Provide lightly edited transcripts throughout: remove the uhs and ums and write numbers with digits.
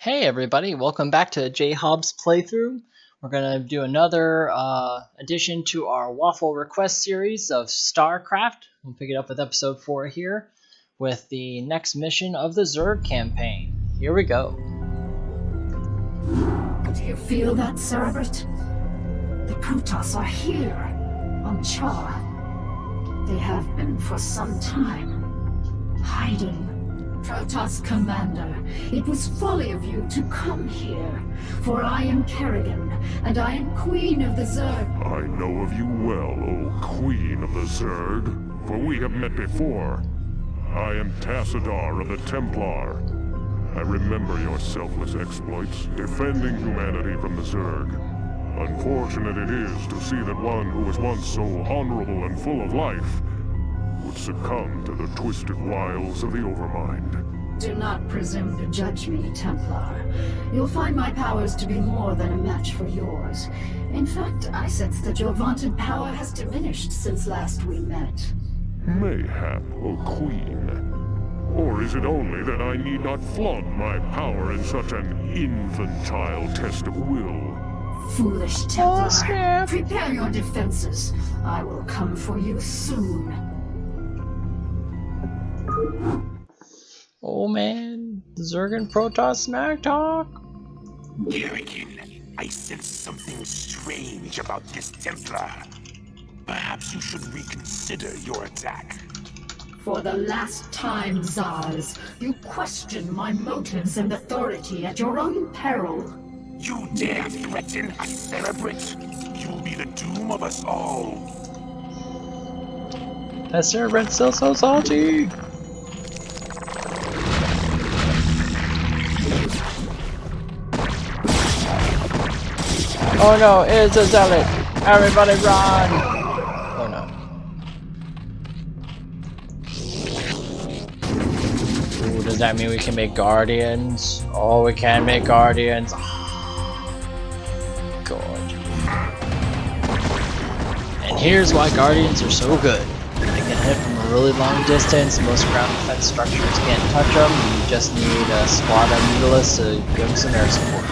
Hey everybody, welcome back to JHaubz playthrough. We're going to do another addition to our Waffle request series of Starcraft. We'll pick it up with episode 4 here with the next mission of the Zerg campaign. Here we go. Do you feel that, Cerebrit? The Protoss are here, on Char. They have been for some time, hiding. Protoss Commander, it was folly of you to come here, for I am Kerrigan, and I am Queen of the Zerg. I know of you well, O Queen of the Zerg, for we have met before. I am Tassadar of the Templar. I remember your selfless exploits, defending humanity from the Zerg. Unfortunate it is to see that one who was once so honorable and full of life would succumb to the twisted wiles of the Overmind. Do not presume to judge me, Templar. You'll find my powers to be more than a match for yours. In fact, I sense that your vaunted power has diminished since last we met. Mayhap, O Queen. Or is it only that I need not flaunt my power in such an infantile test of will? Foolish Templar, prepare your defenses. I will come for you soon. Oh man, the Zerg and Protoss smack talk. Kerrigan, I sense something strange about this Templar. Perhaps you should reconsider your attack. For the last time, Zaz, you question my motives and authority at your own peril. You dare threaten a Cerebrit? You'll be the doom of us all. That Cerebrit's still so salty. Oh no, it's a zealot! Everybody run! Oh no. Ooh, does that mean we can make guardians? Oh, we can make guardians. God. And here's why guardians are so good. They can hit from a really long distance. Most ground defense structures can't touch them. You just need a squad of mutalists to give them some air support.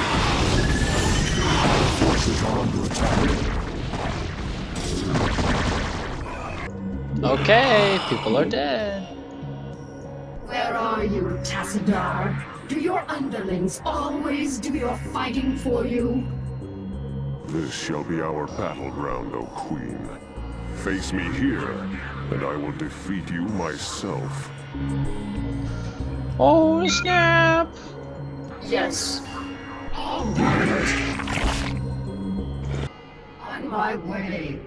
Okay, people are dead. Where are you, Tassadar? Do your underlings always do your fighting for you? This shall be our battleground, O Queen. Face me here, and I will defeat you myself. Oh snap! Yes. All right. On my way.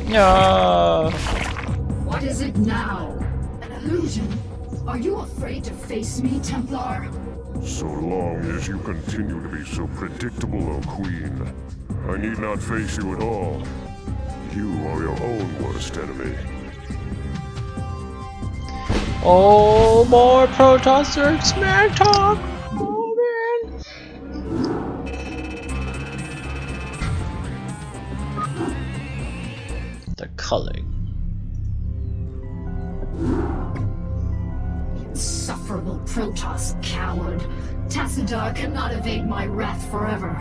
No. What is it now? An illusion? Are you afraid to face me, Templar? So long as you continue to be so predictable, O Queen, I need not face you at all. You are your own worst enemy. Oh, more Protoss Zerg smack talk! Oh man! The culling. Insufferable Protoss coward. Tassadar cannot evade my wrath forever.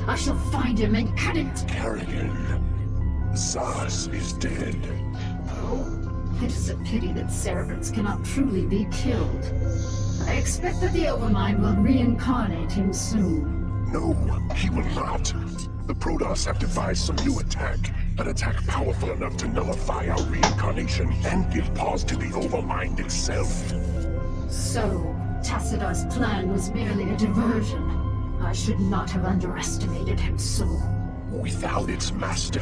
I shall find him and cut it. Kerrigan, Zaz is dead. Oh, it is a pity that Cerebrits cannot truly be killed. I expect that the Overmind will reincarnate him soon. No, he will not. The Protoss have devised some new attack. An attack powerful enough to nullify our reincarnation and give pause to the Overmind itself. So, Tassadar's plan was merely a diversion. I should not have underestimated him so. Without its master,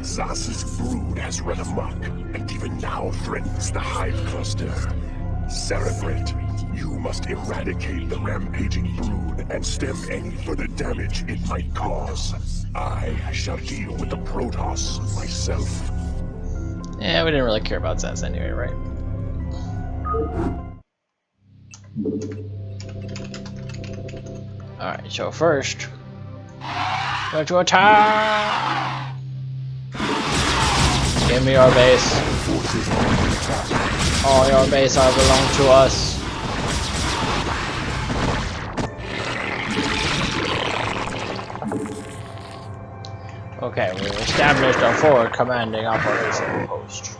Zaz's brood has run amok, and even now threatens the Hive Cluster. Cerebrit, you must eradicate the rampaging brood and stem any further damage it might cause. I shall deal with the Protoss myself. Yeah, we didn't really care about Zaz anyway, right? Alright, so first, go to attack! Give me your base. All your base are belong to us. Okay, we established a forward commanding operation post.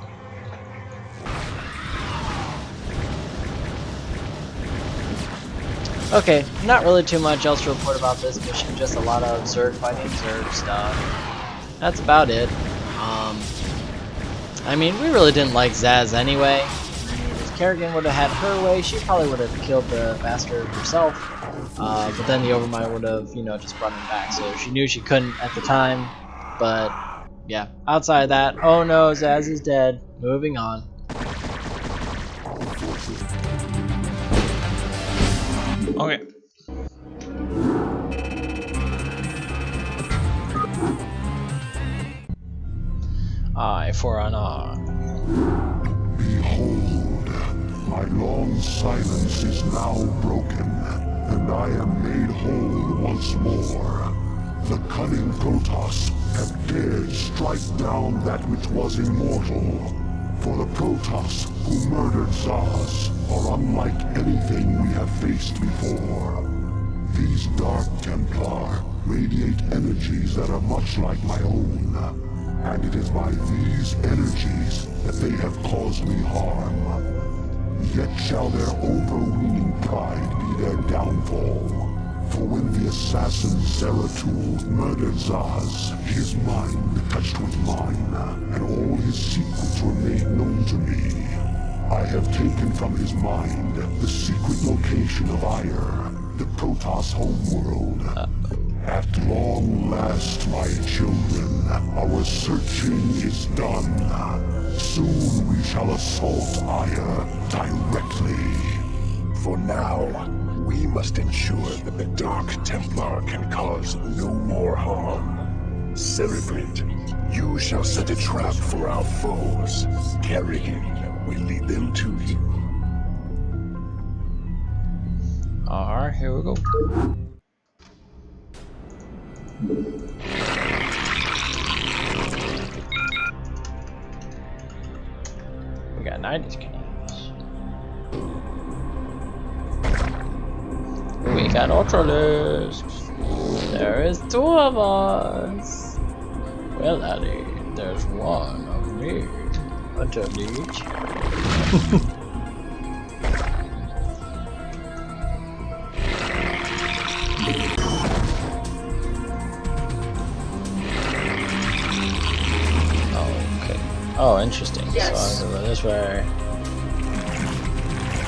Okay, not really too much else to report about this mission, just a lot of Zerg fighting Zerg stuff. That's about it. I mean, we really didn't like Zaz anyway. I mean, if Kerrigan would have had her way, she probably would have killed the bastard herself. But then the Overmind would have, you know, just brought him back. So she knew she couldn't at the time. But yeah, outside of that, oh no, Zaz is dead. Moving on. Okay. Eye for an eye. Behold, my long silence is now broken, and I am made whole once more. The cunning Protoss have dared strike down that which was immortal. For the Protoss who murdered Zaz are unlike anything we have faced before. These Dark Templar radiate energies that are much like my own. And it is by these energies that they have caused me harm. Yet shall their overweening pride be their downfall. For when the assassin Zeratul murdered Zaz, his mind touched with mine, and all his secrets were made known to me. I have taken from his mind the secret location of Ire, the Protoss homeworld. At long last, my children, our searching is done. Soon we shall assault Ire directly. For now, we must ensure that the Dark Templar can cause no more harm. Cerebrate, you shall set a trap for our foes. Kerrigan will lead them to you. Alright, here we go. We got 90s cannons. We got Ultralisks. There is 2 of us. Well, Addy, there's 1 of me. Bunch of each. Oh, interesting. Yes. So I'm gonna go this way.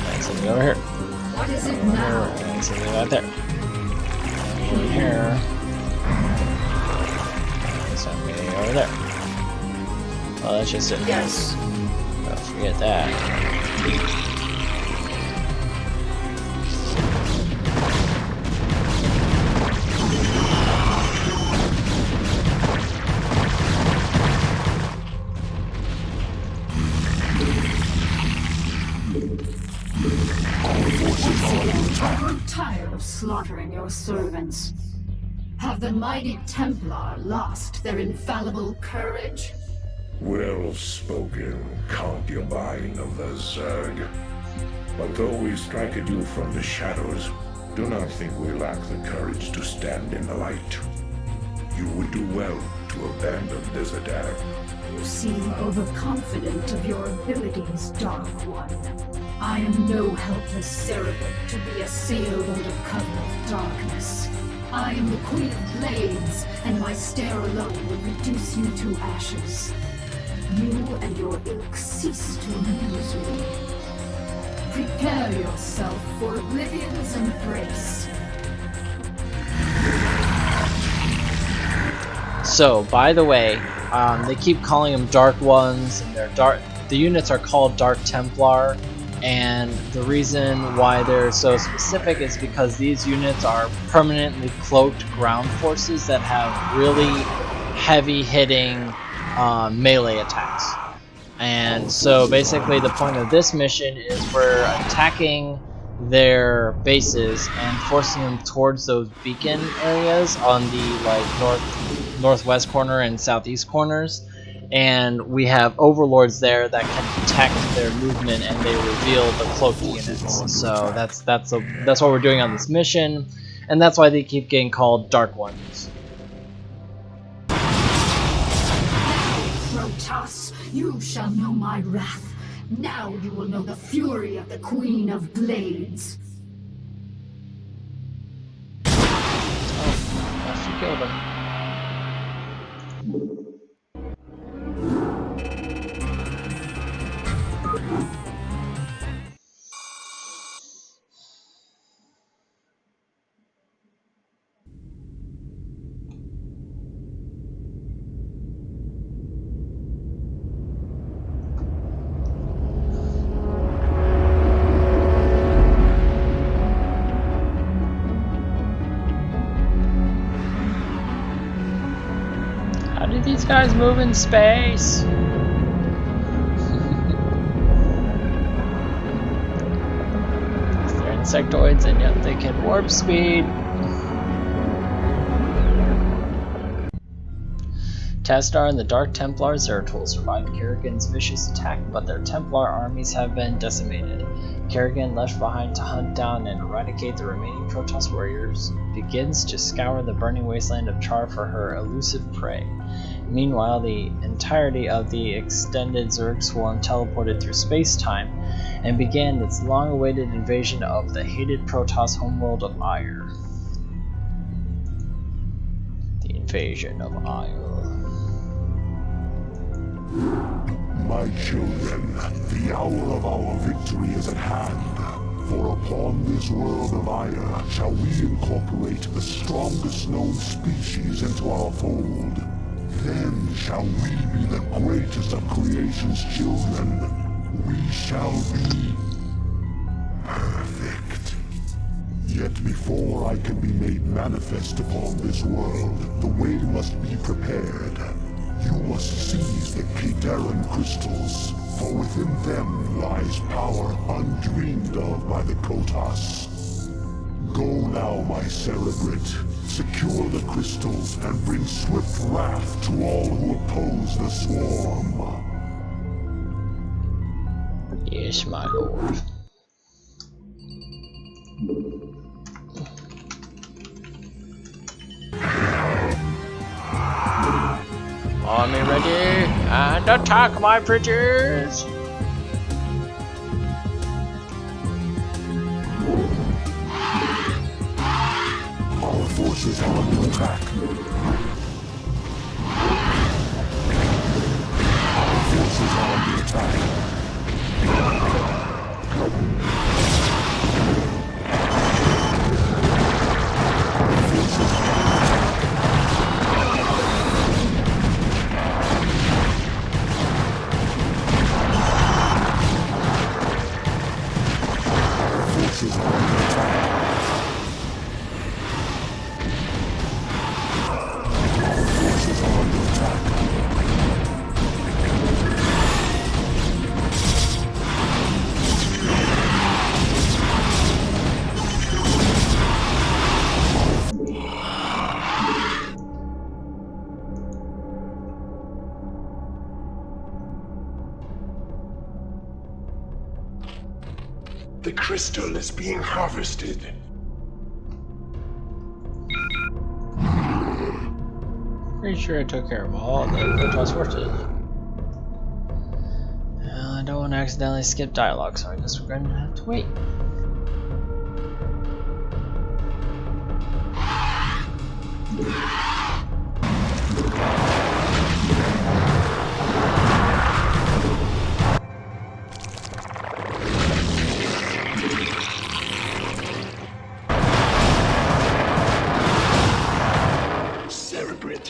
And something over here. What is it now? And something right there. And over here. And something over there. Oh, that's just it. Yes. Oh, forget that. I am tired of slaughtering your servants. Have the mighty Templar lost their infallible courage? Well spoken, concubine of the Zerg. But though we strike at you from the shadows, do not think we lack the courage to stand in the light. You would do well to abandon this attack. You seem overconfident of your abilities, Dark One. I am no helpless cerebral to be assailed under cover of darkness. I am the Queen of Blades, and my stare alone will reduce you to ashes. You and your ilk cease to amuse me. Prepare yourself for Oblivion's embrace. So, by the way, they keep calling them Dark Ones, and they're dark. The units are called Dark Templar, and the reason why they're so specific is because these units are permanently cloaked ground forces that have really heavy-hitting melee attacks. And so basically the point of this mission is we're attacking their bases and forcing them towards those beacon areas on the like northwest corner and southeast corners. And we have overlords there that can detect their movement, and they reveal the cloaked units. So that's what we're doing on this mission, and that's why they keep getting called Dark Ones. Protoss, you shall know my wrath. Now you will know the fury of the Queen of Blades. Oh, she killed him. How did these guys move in space? They're insectoids, and yet they can warp speed. Tastar and the Dark Templar Zerg survived Kerrigan's vicious attack, but their Templar armies have been decimated. Kerrigan, left behind to hunt down and eradicate the remaining Protoss warriors, begins to scour the burning wasteland of Char for her elusive prey. Meanwhile, the entirety of the extended Zerg swarm teleported through space-time and began its long-awaited invasion of the hated Protoss homeworld of Ire. The invasion of Ire. My children, the hour of our victory is at hand. For upon this world of Ire shall we incorporate the strongest known species into our fold. Then shall we be the greatest of creation's children. We shall be perfect. Yet before I can be made manifest upon this world, the way must be prepared. You must seize the Kadaran crystals, for within them lies power undreamed of by the Kotas. Go now, my Cerebrate. Secure the crystals and bring swift wrath to all who oppose the swarm. Yes, my lord. Army ready, and attack, my bridges! Our forces are under attack. Our forces are under attack. The crystal is being harvested. Pretty sure I took care of all the Protoss forces. I don't want to accidentally skip dialogue, so I guess we're going to have to wait.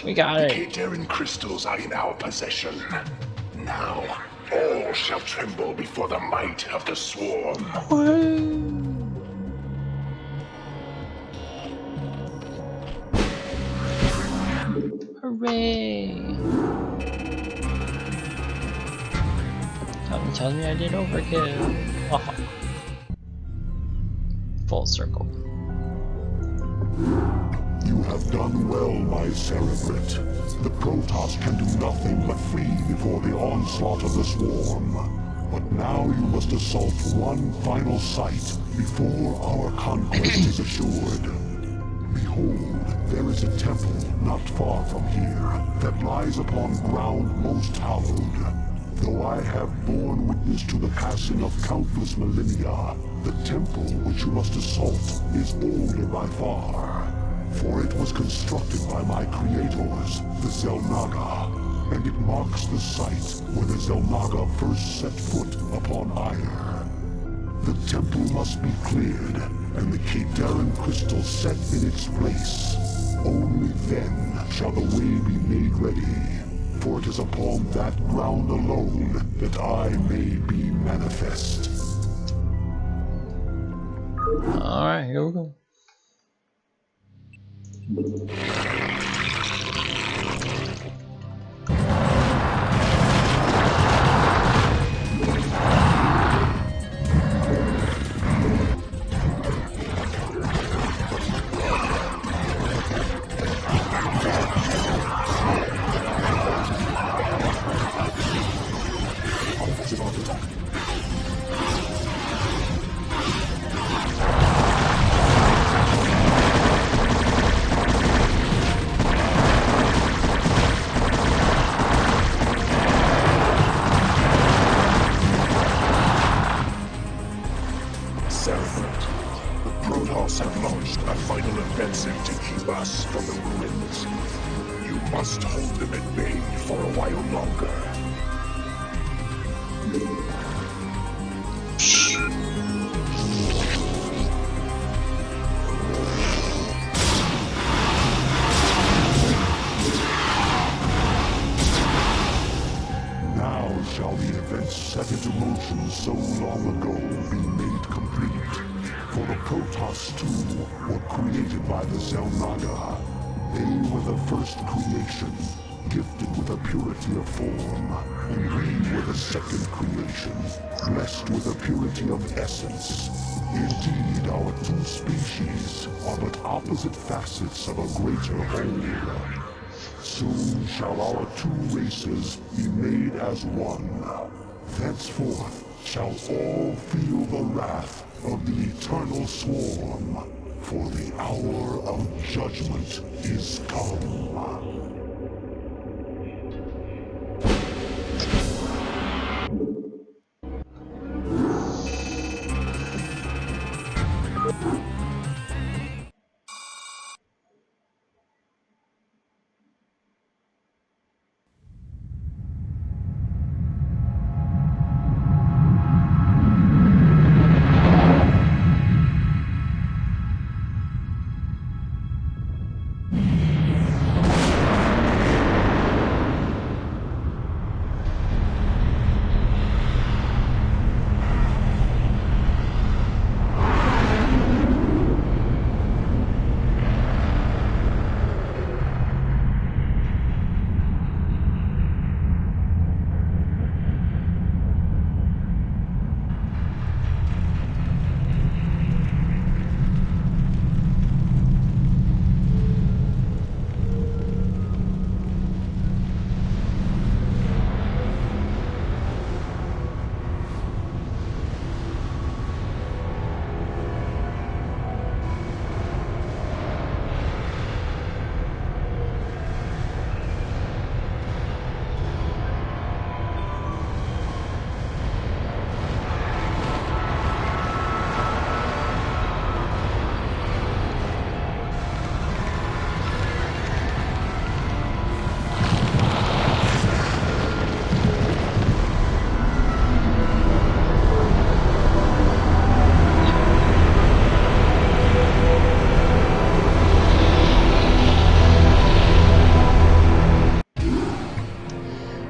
We got it. The Kadaran crystals are in our possession. Now, all shall tremble before the might of the swarm. Hooray! Something tells me I did overkill. Oh. Full circle. You have done well, my Cerebrit. The Protoss can do nothing but flee before the onslaught of the swarm. But now you must assault one final site before our conquest is assured. Behold, there is a temple not far from here that lies upon ground most hallowed. Though I have borne witness to the passing of countless millennia, the temple which you must assault is older by far. For it was constructed by my creators, the Xel'Naga, and it marks the site where the Xel'Naga first set foot upon Aiur. The temple must be cleared, and the Kadaran crystal set in its place. Only then shall the way be made ready, for it is upon that ground alone that I may be manifest. Alright, here we go. Cerebrit, the Protoss have launched a final offensive to keep us from the ruins. You must hold them at bay for a while longer. Now shall the events set into motion so long ago be made complete. For the Protoss too were created by the Xel'Naga. They were the first creation, gifted with a purity of form, and we were the second creation, blessed with a purity of essence. Indeed, our two species are but opposite facets of a greater whole. Soon shall our two races be made as one. Thenceforth shall all feel the wrath of the eternal swarm, for the hour of judgment is come.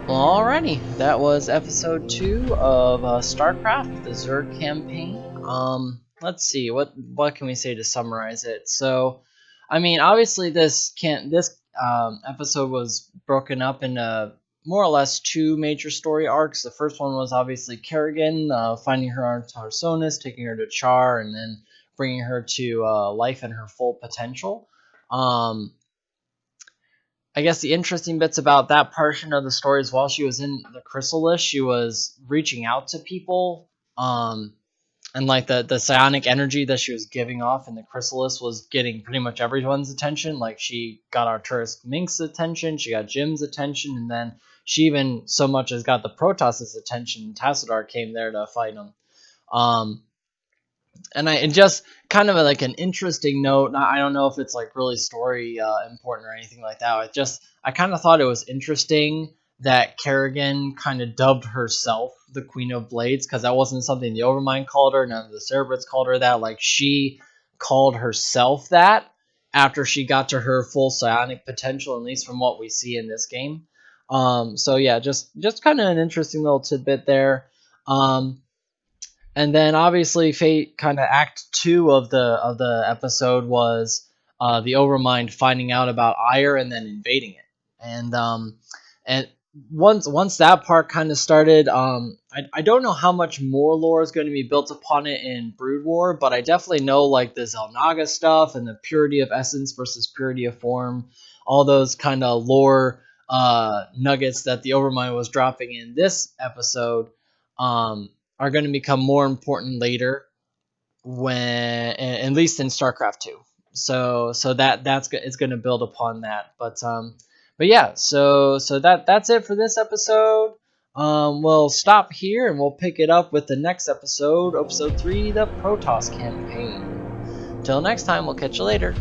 Alrighty, that was episode 2 of Starcraft, the Zerg campaign. Let's see, what can we say to summarize it? So, I mean, obviously this episode was broken up into more or less two major story arcs. The first one was obviously Kerrigan, finding her on Tarsonis, taking her to Char, and then bringing her to life and her full potential. I guess the interesting bits about that portion of the story is while she was in the Chrysalis, she was reaching out to people. And like the psionic energy that she was giving off in the Chrysalis was getting pretty much everyone's attention. Like she got Arcturus Mink's attention, she got Jim's attention, and then she even so much as got the Protoss's attention. Tassadar came there to fight him. And just kind of like an interesting note. I don't know if it's like really story important or anything like that. I kind of thought it was interesting that Kerrigan kind of dubbed herself the Queen of Blades, because that wasn't something the Overmind called her. None of the Cerebrits called her that. Like she called herself that after she got to her full psionic potential, at least from what we see in this game. So yeah, just kind of an interesting little tidbit there. And then obviously Fate kind of act 2 of the episode was the Overmind finding out about Ire and then invading it. And once that part kind of started, I don't know how much more lore is going to be built upon it in Brood War, but I definitely know like the Zelnaga stuff and the purity of essence versus purity of form, all those kind of lore nuggets that the Overmind was dropping in this episode. Are going to become more important later, when at least in StarCraft 2. So it's going to build upon that. But yeah, so that's it for this episode. We'll stop here and we'll pick it up with the next episode 3, the Protoss campaign. Till next time, we'll catch you later.